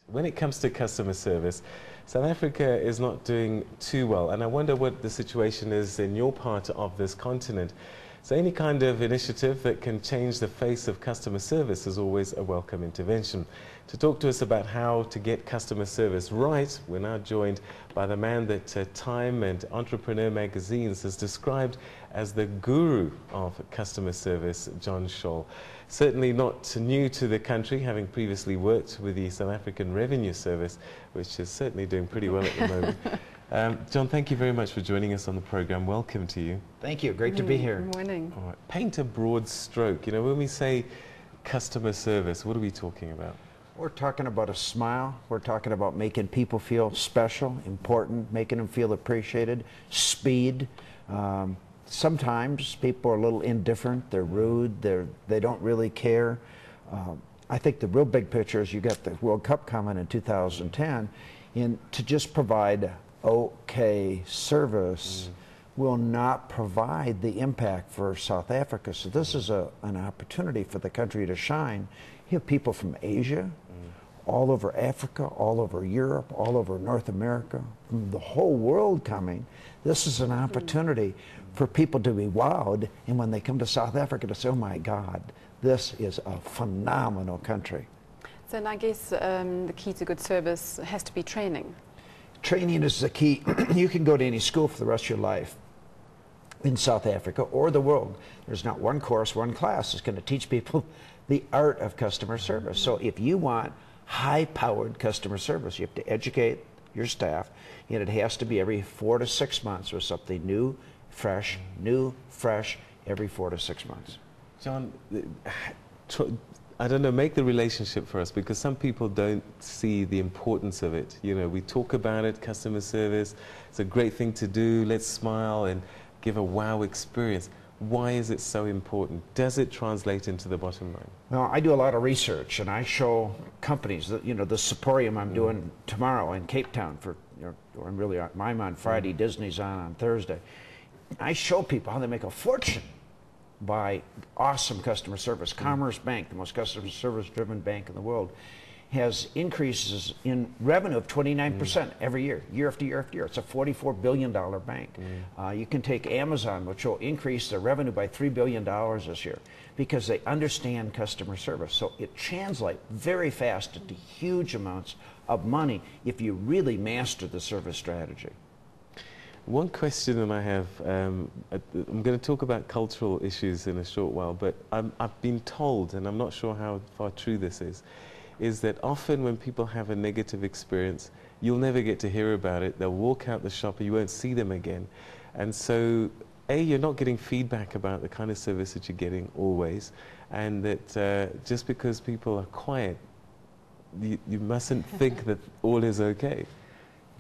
When it comes to customer service, South Africa is not doing too well, and I wonder what the situation is in your part of this continent. So any kind of initiative that can change the face of customer service is always a welcome intervention. To talk to us about how to get customer service right, we're now joined by the man that Time and Entrepreneur magazines has described as the guru of customer service, John Tschohl. Certainly not new to the country, having previously worked with the South African Revenue Service, which is certainly doing pretty well at the moment. John, thank you very much for joining us on the program. Welcome to you. Thank you. Great to be here. Good morning. All right. Paint a broad stroke. You know, when we say customer service, what are we talking about? We're talking about a smile. We're talking about making people feel special, important, making them feel appreciated, speed. Sometimes people are a little indifferent. They're rude. They don't really care. I think the real big picture is you got the World Cup coming in 2010, and to just provide okay service will not provide the impact for South Africa. So this is an opportunity for the country to shine. You have people from Asia, all over Africa, all over Europe, all over North America, from the whole world coming. This is an opportunity for people to be wowed, and when they come to South Africa to say, oh my God, this is a phenomenal country. So and I guess the key to good service has to be training. Training is the key. You can go to any school for the rest of your life in South Africa or the world. There's not one course, one class that's going to teach people the art of customer service. So if you want high-powered customer service, you have to educate your staff, and it has to be every 4 to 6 months with something new, fresh, every 4 to 6 months. John, I don't know, make the relationship for us, because some people don't see the importance of it. You know, we talk about it, customer service, it's a great thing to do, let's smile and give a wow experience. Why is it so important? Does it translate into the bottom line? Well, I do a lot of research, and I show companies that, you know, the Soporium I'm doing tomorrow in Cape Town for, you know, I'm really, I'm on Friday, Disney's on Thursday. I show people how they make a fortune by awesome customer service. Commerce Bank, the most customer service driven bank in the world, has increases in revenue of 29% every year, year after year after year. It's a $44 billion bank. You can take Amazon, which will increase their revenue by $3 billion this year because they understand customer service. So it translates very fast into huge amounts of money if you really master the service strategy. One question that I have, I'm going to talk about cultural issues in a short while, but I've been told, and I'm not sure how far true this is that often when people have a negative experience, you'll never get to hear about it. They'll walk out the shop and you won't see them again. And so, A, you're not getting feedback about the kind of service that you're getting always, and that just because people are quiet, you mustn't think that all is okay.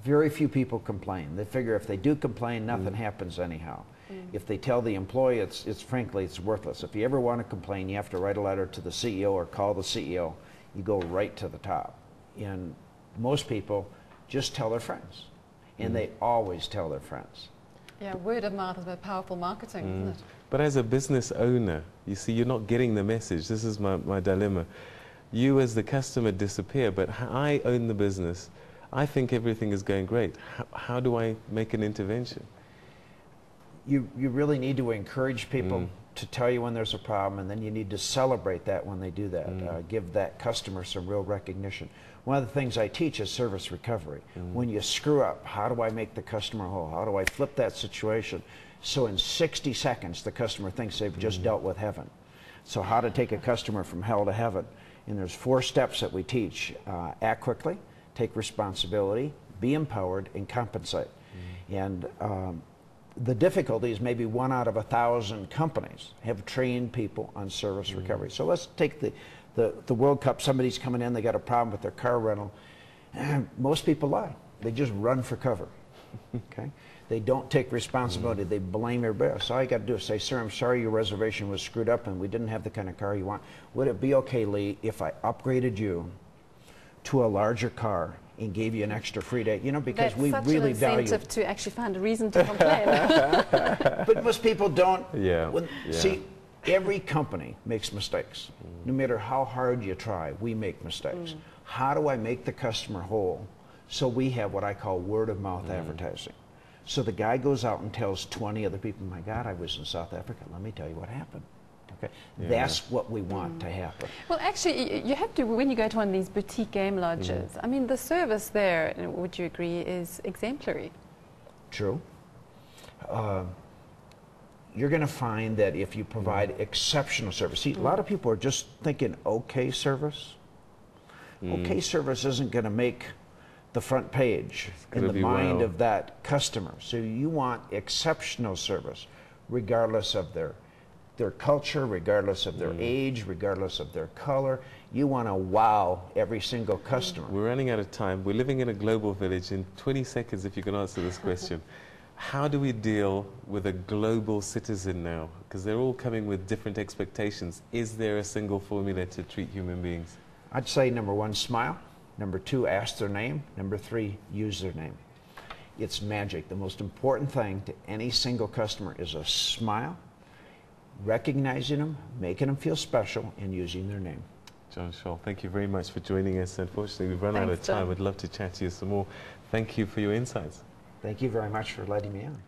Very few people complain. They figure if they do complain, nothing happens anyhow. If they tell the employee, frankly, it's worthless. If you ever want to complain, you have to write a letter to the CEO or call the CEO. You go right to the top. And most people just tell their friends. And they always tell their friends. Yeah, word of mouth is a powerful marketing, isn't it? But as a business owner, you see, you're not getting the message. This is my dilemma. You as the customer disappear, but I own the business. I think everything is going great. How do I make an intervention? You really need to encourage people to tell you when there's a problem, and then you need to celebrate that when they do that. Give that customer some real recognition. One of the things I teach is service recovery. When you screw up, how do I make the customer whole? How do I flip that situation so in 60 seconds the customer thinks they've just dealt with heaven? So how to take a customer from hell to heaven. And there's 4 steps that we teach. Act quickly, take responsibility, be empowered, and compensate. And the difficulty is maybe 1 out of 1,000 companies have trained people on service recovery. So let's take the World Cup. Somebody's coming in, they got a problem with their car rental. Most people lie. They just run for cover. Okay? They don't take responsibility. They blame everybody else. So all you got to do is say, sir, I'm sorry your reservation was screwed up and we didn't have the kind of car you want. Would it be okay, Lee, if I upgraded you to a larger car and gave you an extra free day? You know, because that's we really such an value incentive to actually find a reason to complain. But most people don't. Yeah. See, every company makes mistakes. No matter how hard you try, we make mistakes. How do I make the customer whole? So we have what I call word of mouth advertising. So the guy goes out and tells 20 other people, my God, I was in South Africa. Let me tell you what happened. Okay, that's what we want to happen. Well, actually, you have to, when you go to one of these boutique game lodges, I mean, the service there, would you agree, is exemplary? True. You're going to find that if you provide exceptional service, see, a lot of people are just thinking okay service. Okay service isn't going to make the front page in the mind of that customer. So you want exceptional service, regardless of their culture, regardless of their age, regardless of their color. You want to wow every single customer. We're running out of time. We're living in a global village. In 20 seconds, if you can answer this question, how do we deal with a global citizen now? Because they're all coming with different expectations. Is there a single formula to treat human beings? I'd say number 1, smile. Number 2, ask their name. Number 3, use their name. It's magic. The most important thing to any single customer is a smile, recognizing them, making them feel special, and using their name. John Tschohl, thank you very much for joining us. Unfortunately, we've run out of time. I'd love to chat to you some more. Thank you for your insights. Thank you very much for letting me on.